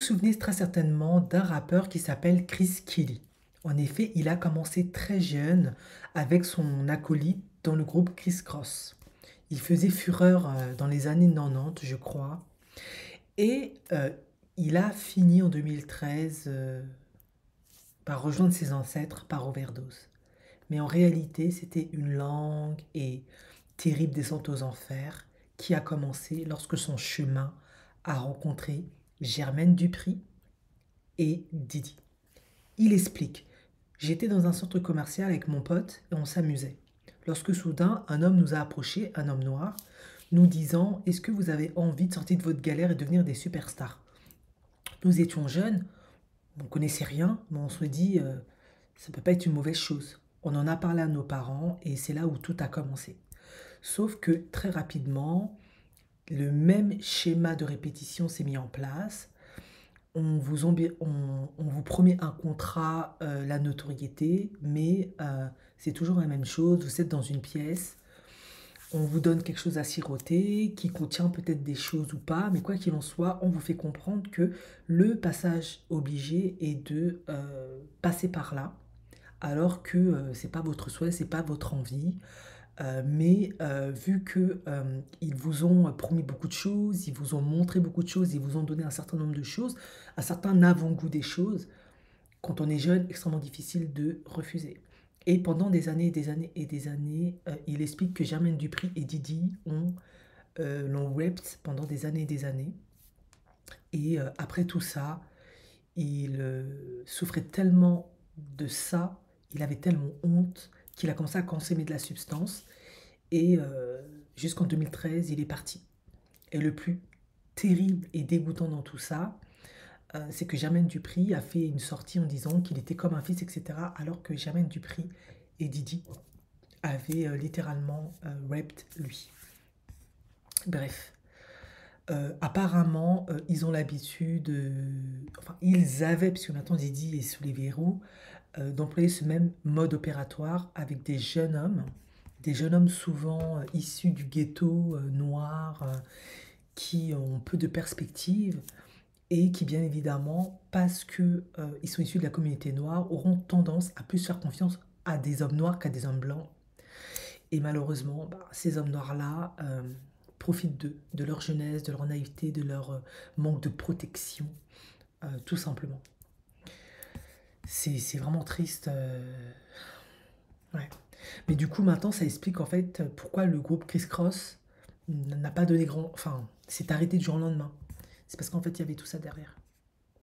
souvenez très certainement d'un rappeur qui s'appelle Chris Kelly. En effet, il a commencé très jeune avec son acolyte dans le groupe Criss Cross. Il faisait fureur dans les années 90, je crois. Et il a fini en 2013 par rejoindre ses ancêtres par overdose. Mais en réalité, c'était une longue et terrible descente aux enfers qui a commencé lorsque son chemin a rencontré Germaine Dupri et Didi. Il explique: j'étais dans un centre commercial avec mon pote et on s'amusait. Lorsque soudain, un homme nous a approchés, un homme noir, nous disant: est-ce que vous avez envie de sortir de votre galère et devenir des superstars? Nous étions jeunes, on ne connaissait rien, mais on se dit ça ne peut pas être une mauvaise chose. On en a parlé à nos parents et c'est là où tout a commencé. Sauf que très rapidement, le même schéma de répétition s'est mis en place. On vous promet un contrat, la notoriété, mais c'est toujours la même chose. Vous êtes dans une pièce, on vous donne quelque chose à siroter qui contient peut-être des choses ou pas, mais quoi qu'il en soit, on vous fait comprendre que le passage obligé est de passer par là, alors que c'est pas votre souhait, c'est pas votre envie. Mais vu que ils vous ont promis beaucoup de choses, ils vous ont montré beaucoup de choses, ils vous ont donné un certain nombre de choses, un certain avant-goût des choses, quand on est jeune, extrêmement difficile de refuser. Et pendant des années et des années et des années, il explique que Jermaine Dupri et Didi l'ont raped pendant des années et des années. Et après tout ça, il souffrait tellement de ça, il avait tellement honte qu'il a commencé à consommer de la substance. Et jusqu'en 2013, il est parti. Et le plus terrible et dégoûtant dans tout ça, c'est que Jermaine Dupri a fait une sortie en disant qu'il était comme un fils, etc. Alors que Jermaine Dupri et Didi avaient littéralement raped lui. Bref. Apparemment, ils ont l'habitude, enfin, ils avaient, puisque maintenant Didi est sous les verrous, d'employer ce même mode opératoire avec des jeunes hommes souvent issus du ghetto noir, qui ont peu de perspectives et qui, bien évidemment, parce que ils sont issus de la communauté noire, auront tendance à plus faire confiance à des hommes noirs qu'à des hommes blancs. Et malheureusement, bah, ces hommes noirs-là profitent d'eux, de leur jeunesse, de leur naïveté, de leur manque de protection, tout simplement. C'est vraiment triste. Ouais. Mais du coup, maintenant, ça explique en fait pourquoi le groupe Criss Cross n'a pas donné grand. Enfin, s'est arrêté du jour au lendemain. C'est parce qu'en fait, il y avait tout ça derrière.